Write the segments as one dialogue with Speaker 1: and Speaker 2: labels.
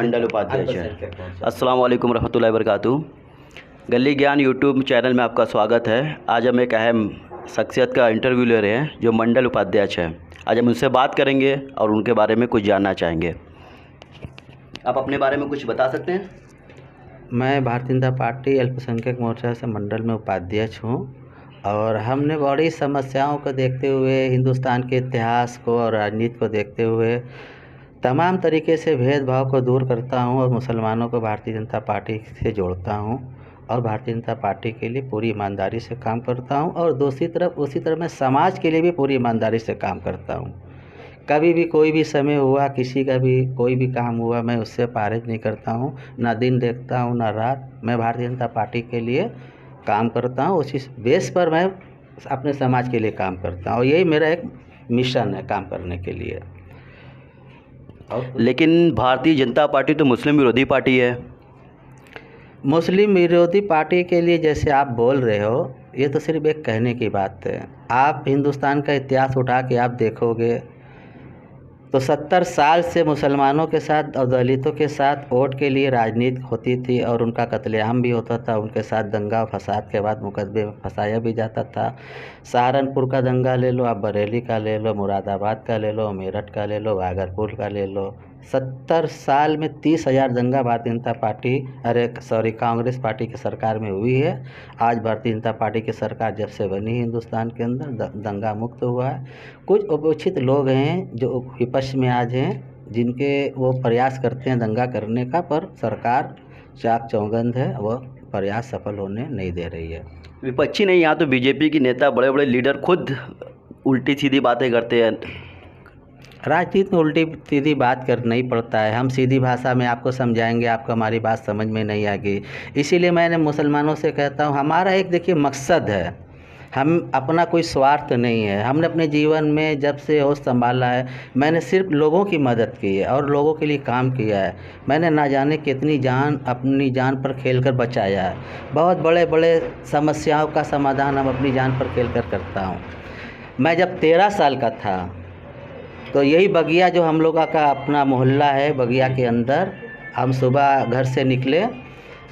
Speaker 1: मंडल उपाध्यक्ष है।
Speaker 2: अल्पसंख्यक मोर्चा।
Speaker 1: अस्सलाम वालेकुम रहमतुल्लाहि वबरकातुहू। गली ज्ञान यूट्यूब चैनल में आपका स्वागत है। आज हम एक अहम शख्सियत का इंटरव्यू ले रहे हैं जो मंडल उपाध्यक्ष हैं। आज हम उनसे बात करेंगे और उनके बारे में कुछ जानना चाहेंगे। आप अपने बारे में कुछ बता सकते हैं?
Speaker 2: मैं भारतीय जनता पार्टी अल्पसंख्यक मोर्चा से मंडल में उपाध्यक्ष हूँ और हमने बड़ी समस्याओं को देखते हुए, हिंदुस्तान के इतिहास को और राजनीति को देखते हुए तमाम तरीके से भेदभाव को दूर करता हूँ और मुसलमानों को भारतीय जनता पार्टी से जोड़ता हूँ और भारतीय जनता पार्टी के लिए पूरी ईमानदारी से काम करता हूँ और दूसरी तरफ उसी तरह मैं समाज के लिए भी पूरी ईमानदारी से काम करता हूँ। कभी भी कोई भी समय हुआ, किसी का भी कोई भी काम हुआ, मैं उससे परहेज नहीं करता हूँ, ना दिन देखता हूँ ना रात। मैं भारतीय जनता पार्टी के लिए काम करता हूँ, उसी बेस पर मैं अपने समाज के लिए काम करता हूँ और यही मेरा एक मिशन है काम करने के लिए।
Speaker 1: लेकिन भारतीय जनता पार्टी तो मुस्लिम विरोधी पार्टी है।
Speaker 2: मुस्लिम विरोधी पार्टी के लिए जैसे आप बोल रहे हो, ये तो सिर्फ एक कहने की बात है। आप हिंदुस्तान का इतिहास उठा के आप देखोगे तो 70 साल से मुसलमानों के साथ और दलितों के साथ वोट के लिए राजनीति होती थी और उनका कत्लेआम भी होता था। उनके साथ दंगा फसाद के बाद मुकदमे में फंसाया भी जाता था। सहारनपुर का दंगा ले लो, आप बरेली का ले लो, मुरादाबाद का ले लो, मेरठ का ले लो, भागलपुर का ले लो। 70 साल में 30,000 दंगा भारतीय जनता पार्टी कांग्रेस पार्टी की सरकार में हुई है। आज भारतीय जनता पार्टी की सरकार जब से बनी हिंदुस्तान के अंदर दंगा मुक्त हुआ है। कुछ उपेक्षित लोग हैं जो विपक्ष में आज हैं, जिनके वो प्रयास करते हैं दंगा करने का, पर सरकार चाक चौबंद है, वह प्रयास सफल होने नहीं दे रही है।
Speaker 1: विपक्षी नहीं, यहाँ तो बीजेपी की नेता, बड़े बड़े लीडर खुद उल्टी सीधी बातें करते हैं।
Speaker 2: राजनीति में उल्टी सीधी बात करना ही पड़ता है। हम सीधी भाषा में आपको समझाएंगे, आपको हमारी बात समझ में नहीं आएगी। इसीलिए मैंने मुसलमानों से कहता हूँ, हमारा एक देखिए मकसद है, हम अपना कोई स्वार्थ नहीं है। हमने अपने जीवन में जब से होश संभाला है, मैंने सिर्फ लोगों की मदद की है और लोगों के लिए काम किया है। मैंने ना जाने कितनी जान अपनी जान पर खेलकर बचाया है। बहुत बड़े बड़े समस्याओं का समाधान हम अपनी जान पर खेलकर करता हूँ। मैं जब 13 साल का था तो यही बगिया जो हम लोगों का अपना मोहल्ला है, बगिया के अंदर हम सुबह घर से निकले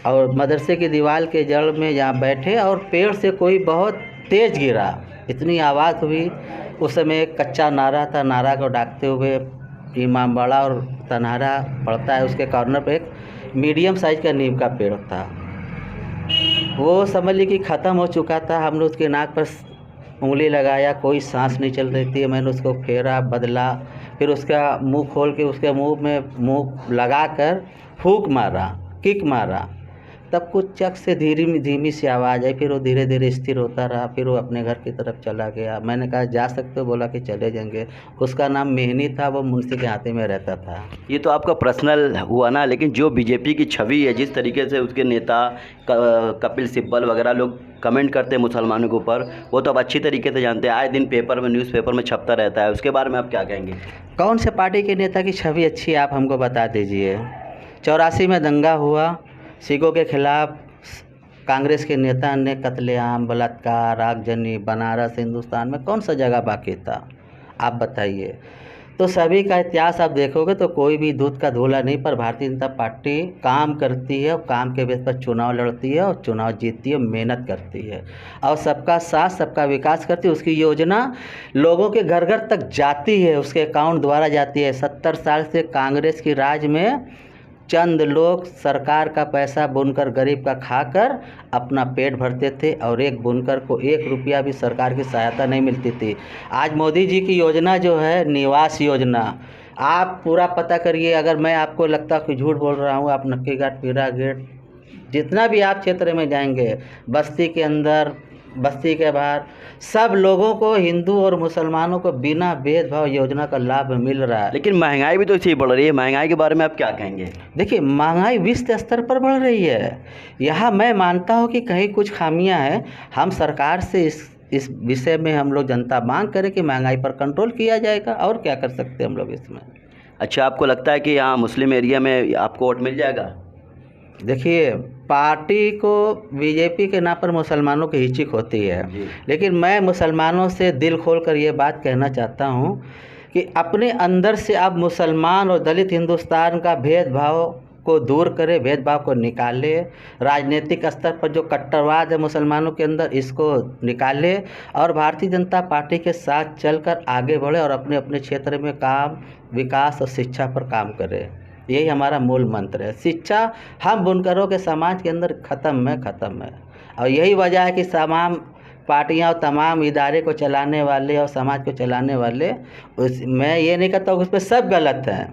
Speaker 2: और मदरसे की दीवार के जड़ में जहाँ बैठे और पेड़ से कोई बहुत तेज़ गिरा, इतनी आवाज़ हुई। उस समय एक कच्चा नारा था, नारा को डाकते हुए इमाम बाड़ा और तनहारा पड़ता है, उसके कॉर्नर पर एक मीडियम साइज़ का नीम का पेड़ था। वो समझ ली कि ख़त्म हो चुका था। हमने उसके नाक पर उंगली लगाया, कोई सांस नहीं चल रही थी। मैंने उसको फेरा, बदला, फिर उसका मुंह खोल के उसके मुंह में मुंह लगाकर फूंक मारा, किक मारा। तब कुछ चक से धीमी सी आवाज़ आई, फिर वो धीरे धीरे स्थिर होता रहा। फिर वो अपने घर की तरफ चला गया। मैंने कहा जा सकते हो? बोला कि चले जाएंगे। उसका नाम मेहनी था, वो मुंशी के हाथे में रहता था।
Speaker 1: ये तो आपका पर्सनल हुआ ना, लेकिन जो बीजेपी की छवि है, जिस तरीके से उसके नेता कपिल सिब्बल वगैरह लोग कमेंट करते हैं मुसलमानों के ऊपर, वो तो अब अच्छी तरीके से जानते हैं। आए दिन पेपर में, न्यूज़पेपर में छपता रहता है। उसके बारे में आप क्या कहेंगे?
Speaker 2: कौन से पार्टी के नेता की छवि अच्छी है, आप हमको बता दीजिए। 84 में दंगा हुआ, सिखों के खिलाफ कांग्रेस के नेता ने कत्लेआम, बलात्कार, आगजनी, बनारस, हिंदुस्तान में कौन सा जगह बाकी था, आप बताइए। तो सभी का इतिहास आप देखोगे तो कोई भी दूध का धोला नहीं, पर भारतीय जनता पार्टी काम करती है और काम के बेस पर चुनाव लड़ती है और चुनाव जीतती है, मेहनत करती है और सबका साथ, सबका विकास करती है। उसकी योजना लोगों के घर घर तक जाती है, उसके अकाउंट द्वारा जाती है। 70 साल से कांग्रेस की राज में चंद लोग सरकार का पैसा बुनकर गरीब का खाकर अपना पेट भरते थे और एक बुनकर को 1 रुपया भी सरकार की सहायता नहीं मिलती थी। आज मोदी जी की योजना जो है निवास योजना, आप पूरा पता करिए। अगर मैं आपको लगता कि झूठ बोल रहा हूँ, आप नक्की घाट, पीरा गेट, जितना भी आप क्षेत्र में जाएंगे, बस्ती के अंदर, बस्ती के बाहर, सब लोगों को, हिंदू और मुसलमानों को बिना भेदभाव योजना का लाभ मिल रहा है।
Speaker 1: लेकिन महंगाई भी तो इसी बढ़ रही है। महंगाई के बारे में आप क्या कहेंगे?
Speaker 2: देखिए, महंगाई विश्व स्तर पर बढ़ रही है। यहाँ मैं मानता हूँ कि कहीं कुछ खामियाँ हैं। हम सरकार से इस विषय में हम लोग जनता मांग करें कि महंगाई पर कंट्रोल किया जाएगा, और क्या कर सकते हैं हम लोग इसमें।
Speaker 1: अच्छा, आपको लगता है कि यहाँ मुस्लिम एरिया में आपको वोट मिल जाएगा?
Speaker 2: देखिए, पार्टी को बीजेपी के नाम पर मुसलमानों की हिचक होती है, लेकिन मैं मुसलमानों से दिल खोल कर ये बात कहना चाहता हूँ कि अपने अंदर से आप मुसलमान और दलित हिंदुस्तान का भेदभाव को दूर करे, भेदभाव को निकाले, राजनीतिक स्तर पर जो कट्टरवाद है मुसलमानों के अंदर इसको निकाले और भारतीय जनता पार्टी के साथ चलकर आगे बढ़े और अपने अपने क्षेत्र में काम, विकास और शिक्षा पर काम करे। यही हमारा मूल मंत्र है। शिक्षा हम बुनकरों के समाज के अंदर ख़त्म है और यही वजह है कि तमाम पार्टियां और तमाम इदारे को चलाने वाले और समाज को चलाने वाले मैं ये नहीं कहता हूँ उसमें सब गलत हैं,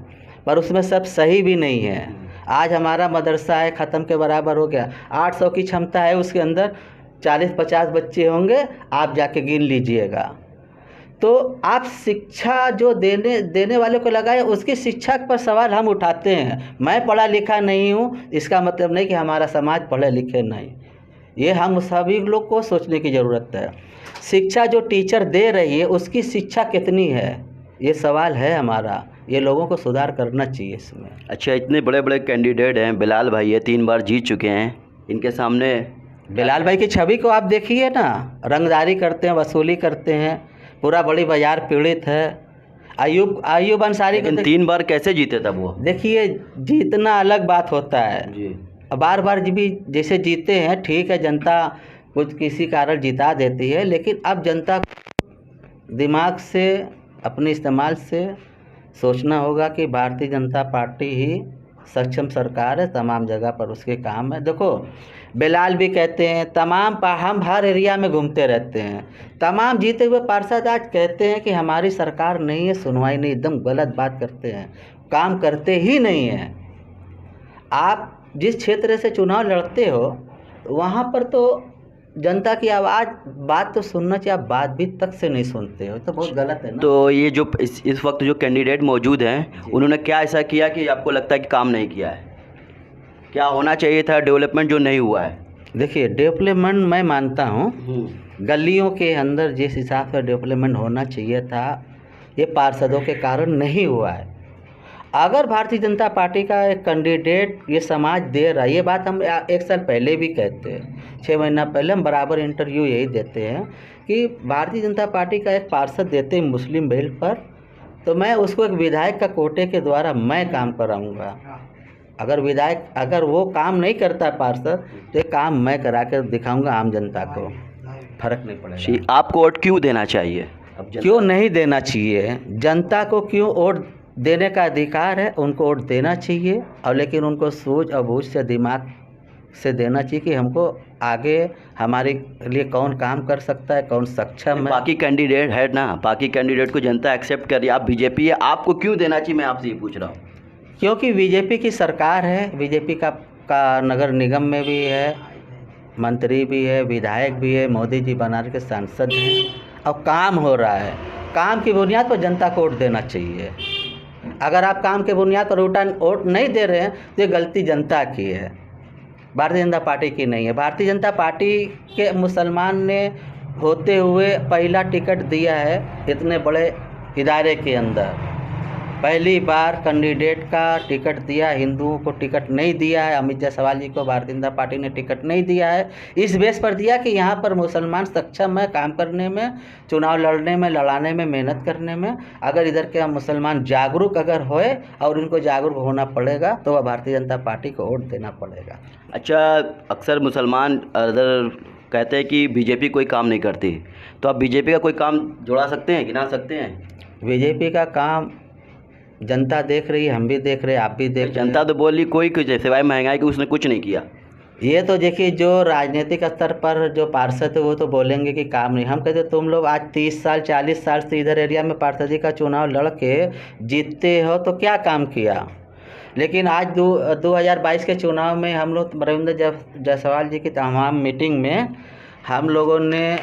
Speaker 2: पर उसमें सब सही भी नहीं है। आज हमारा मदरसा है ख़त्म के बराबर हो गया, 800 की क्षमता है, उसके अंदर 40-50 बच्चे होंगे, आप जाके गिन लीजिएगा। तो आप शिक्षा जो देने वाले को लगाए, उसकी शिक्षा पर सवाल हम उठाते हैं। मैं पढ़ा लिखा नहीं हूँ, इसका मतलब नहीं कि हमारा समाज पढ़े लिखे नहीं। ये हम सभी लोग को सोचने की ज़रूरत है। शिक्षा जो टीचर दे रही है उसकी शिक्षा कितनी है, ये सवाल है हमारा। ये लोगों को सुधार करना चाहिए इसमें।
Speaker 1: अच्छा, इतने बड़े बड़े कैंडिडेट हैं, बिलाल भाई है 3 बार जीत चुके हैं, इनके सामने
Speaker 2: बिलाल भाई की छवि को आप देखिए ना, रंगदारी करते हैं, वसूली करते हैं, पूरा बड़ी बाजार पीड़ित है। अयूब अंसारी को
Speaker 1: 3 बार कैसे जीते तब वो?
Speaker 2: देखिए, जीतना अलग बात होता है
Speaker 1: जी।
Speaker 2: बार बार भी जैसे जीते हैं ठीक है, जनता कुछ किसी कारण जिता देती है, लेकिन अब जनता दिमाग से अपने इस्तेमाल से सोचना होगा कि भारतीय जनता पार्टी ही सक्षम सरकार है, तमाम जगह पर उसके काम है। देखो, बिलाल भी कहते हैं, हम हर एरिया में घूमते रहते हैं, तमाम जीते हुए पार्षद आज कहते हैं कि हमारी सरकार नहीं है, सुनवाई नहीं। एकदम गलत बात करते हैं, काम करते ही नहीं हैं। आप जिस क्षेत्र से चुनाव लड़ते हो वहाँ पर तो जनता की आवाज़, बात तो सुनना चाहिए, आप बात भी तक से नहीं सुनते हो, तो बहुत गलत है ना।
Speaker 1: तो ये जो इस वक्त जो कैंडिडेट मौजूद हैं, उन्होंने क्या ऐसा किया कि आपको लगता है कि काम नहीं किया है? क्या होना चाहिए था डेवलपमेंट जो नहीं हुआ है?
Speaker 2: देखिए, डेवलपमेंट मैं मानता हूँ गलियों के अंदर जिस हिसाब से डेवलपमेंट होना चाहिए था, ये पार्षदों के कारण नहीं हुआ है। अगर भारतीय जनता पार्टी का एक कैंडिडेट ये समाज दे रहा है, ये बात हम 1 साल पहले भी कहते हैं, 6 महीना पहले हम बराबर इंटरव्यू यही देते हैं कि भारतीय जनता पार्टी का एक पार्षद देते हैं मुस्लिम बेल्ट पर, तो मैं उसको एक विधायक का कोटे के द्वारा मैं काम कराऊंगा। अगर वो काम नहीं करता पार्षद, तो ये काम मैं करा कर दिखाऊंगा आम जनता को, फर्क नहीं पड़ेगा।
Speaker 1: आपको वोट क्यों देना चाहिए?
Speaker 2: क्यों नहीं देना चाहिए? जनता को क्यों वोट देने का अधिकार है, उनको वोट देना चाहिए, और लेकिन उनको सूझ और बूझ से, दिमाग से देना चाहिए कि हमको आगे हमारे लिए कौन काम कर सकता है, कौन सक्षम है।
Speaker 1: बाकी कैंडिडेट है ना, बाकी कैंडिडेट को जनता एक्सेप्ट कर रही है, आप बीजेपी है, आपको क्यों देना चाहिए? मैं आपसे ये पूछ रहा हूँ।
Speaker 2: क्योंकि बीजेपी की सरकार है, बीजेपी का नगर निगम में भी है, मंत्री भी है, विधायक भी है, मोदी जी बनारस के सांसद हैं और काम हो रहा है। काम की बुनियाद पर जनता को वोट देना चाहिए। अगर आप काम के बुनियाद पर वोट नहीं दे रहे हैं तो ये गलती जनता की है, भारतीय जनता पार्टी की नहीं है। भारतीय जनता पार्टी के मुसलमान ने होते हुए पहला टिकट दिया है इतने बड़े इदारे के अंदर, पहली बार कैंडिडेट का टिकट दिया, हिंदुओं को टिकट नहीं दिया है। अमित जायसवाल जी को भारतीय जनता पार्टी ने टिकट नहीं दिया है, इस बेस पर दिया कि यहाँ पर मुसलमान सक्षम है काम करने में, चुनाव लड़ने में, लड़ाने में, मेहनत करने में। अगर इधर के मुसलमान जागरूक अगर होए और इनको जागरूक होना पड़ेगा तो वह भारतीय जनता पार्टी को वोट देना पड़ेगा।
Speaker 1: अच्छा, अक्सर मुसलमान अदर कहते हैं कि बीजेपी कोई काम नहीं करती, तो आप बीजेपी का कोई काम जुड़ा सकते हैं, गिना सकते हैं?
Speaker 2: बीजेपी का काम जनता देख रही है, हम भी देख रहे हैं, आप भी देख रहे हैं।
Speaker 1: जनता तो बोली कोई कुछ सिवाय महंगाई की उसने कुछ नहीं किया।
Speaker 2: ये तो देखिए, जो राजनीतिक स्तर पर जो पार्षद है वो तो बोलेंगे कि काम नहीं। हम कहते तुम लोग आज 30 साल 40 साल से इधर एरिया में पार्षदी का चुनाव लड़ के जीतते हो, तो क्या काम किया? लेकिन आज 2022 के चुनाव में हम लोग रविंद्र जायसवाल जी की तमाम मीटिंग में हम लोगों ने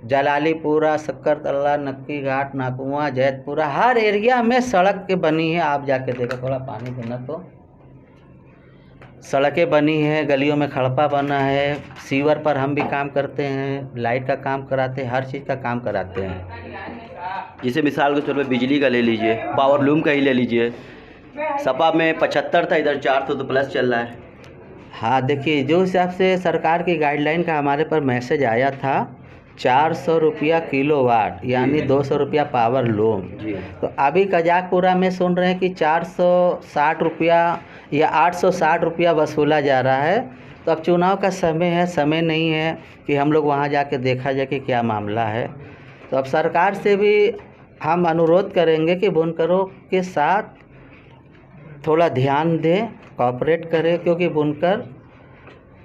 Speaker 2: जलालीपुरा, सक्करतला, नक्की घाट, नाकुआ, जैतपुरा, हर एरिया में सड़क के बनी है। आप जाके देखो, थोड़ा पानी देना, तो सड़कें बनी है, गलियों में खड़पा बना है, सीवर पर हम भी काम करते हैं, लाइट का काम कराते हैं, हर चीज़ का काम कराते हैं।
Speaker 1: जैसे मिसाल के तौर पर बिजली का ले लीजिए, पावर लूम का ही ले लीजिए, सपा में 75 था, इधर 400 तो प्लस चल रहा है।
Speaker 2: हाँ, देखिए, जो हिसाब से सरकार की गाइडलाइन का हमारे पर मैसेज आया था, 400 रुपया किलोवाट यानी 200 रुपया पावर लूम।
Speaker 1: जी।
Speaker 2: तो अभी कजाकपुरा में सुन रहे हैं कि 460 रुपया या 860 रुपया वसूला जा रहा है। तो अब चुनाव का समय है, समय नहीं है कि हम लोग वहाँ जाके देखा जाए कि क्या मामला है। तो अब सरकार से भी हम अनुरोध करेंगे कि बुनकरों के साथ थोड़ा ध्यान दें, कोऑपरेट करें, क्योंकि बुनकर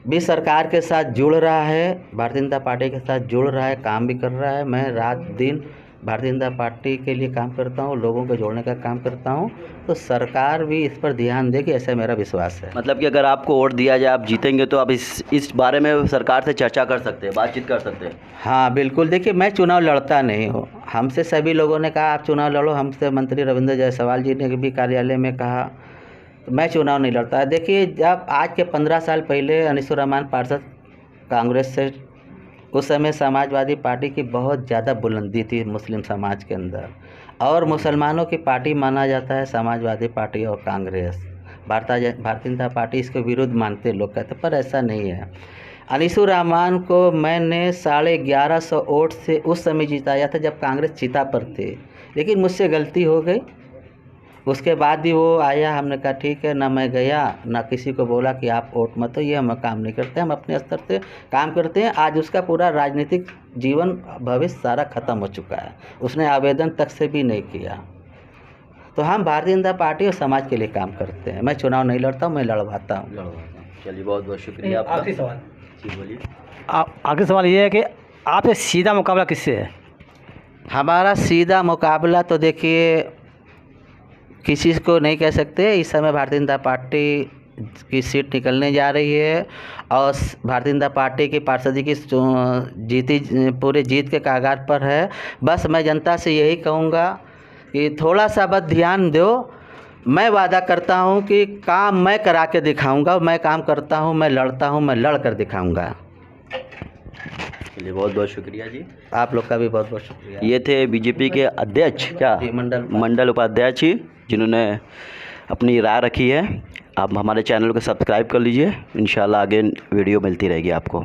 Speaker 2: भी सरकार के साथ जुड़ रहा है, भारतीय जनता पार्टी के साथ जुड़ रहा है, काम भी कर रहा है। मैं रात दिन भारतीय जनता पार्टी के लिए काम करता हूँ, लोगों को जोड़ने का काम करता हूँ। तो सरकार भी इस पर ध्यान देगी, ऐसा मेरा विश्वास है।
Speaker 1: मतलब कि अगर आपको वोट दिया जाए, आप जीतेंगे, तो आप इस बारे में सरकार से चर्चा कर सकते हैं, बातचीत कर सकते हैं।
Speaker 2: हाँ बिल्कुल। देखिए, मैं चुनाव लड़ता नहीं हूँ। हमसे सभी लोगों ने कहा आप चुनाव लड़ो, हमसे मंत्री रविंद्र जायसवाल जी ने भी कार्यालय में कहा। मैं चुनाव नहीं लड़ता। देखिए, जब आज के 15 साल पहले अनीसुर रहमान पार्षद कांग्रेस से, उस समय समाजवादी पार्टी की बहुत ज़्यादा बुलंदी थी मुस्लिम समाज के अंदर, और मुसलमानों की पार्टी माना जाता है समाजवादी पार्टी और कांग्रेस। भारतीय जनता पार्टी इसके विरुद्ध मानते लोग कहते, पर ऐसा नहीं है। अनीसुर रहमान को मैंने 1150 वोट से उस समय जिताया था जब कांग्रेस चिता पर थे, लेकिन मुझसे गलती हो गई। उसके बाद भी वो आया, हमने कहा ठीक है, ना मैं गया ना किसी को बोला कि आप वोट मत दो, ये हम काम नहीं करते, हम अपने स्तर से काम करते हैं। आज उसका पूरा राजनीतिक जीवन भविष्य सारा खत्म हो चुका है, उसने आवेदन तक से भी नहीं किया। तो हम भारतीय जनता पार्टी और समाज के लिए काम करते हैं। मैं चुनाव नहीं लड़ता हूँ, मैं लड़वाता हूँ।
Speaker 1: चलिए, बहुत बहुत शुक्रिया आपका।
Speaker 3: आखिरी सवाल,
Speaker 1: जी बोलिए।
Speaker 3: आखिरी सवाल ये है कि आपसे सीधा मुकाबला किससे है?
Speaker 2: हमारा सीधा मुकाबला तो देखिए किसी को नहीं कह सकते। इस समय भारतीय जनता पार्टी की सीट निकलने जा रही है और भारतीय जनता पार्टी की पार्षदी की पूरे जीत के कागार पर है। बस मैं जनता से यही कहूँगा कि थोड़ा सा बस ध्यान दो। मैं वादा करता हूँ कि काम मैं करा के दिखाऊँगा। मैं काम करता हूँ, मैं लड़ता हूँ, मैं लड़ कर दिखाऊँगा।
Speaker 1: चलिए, बहुत बहुत शुक्रिया जी।
Speaker 2: आप लोग का भी बहुत बहुत शुक्रिया।
Speaker 1: ये थे बीजेपी के अध्यक्ष, क्या
Speaker 2: जी,
Speaker 1: मंडल उपाध्यक्ष जी, जिन्होंने अपनी राय रखी है। आप हमारे चैनल को सब्सक्राइब कर लीजिए, इंशाल्लाह आगे वीडियो मिलती रहेगी आपको।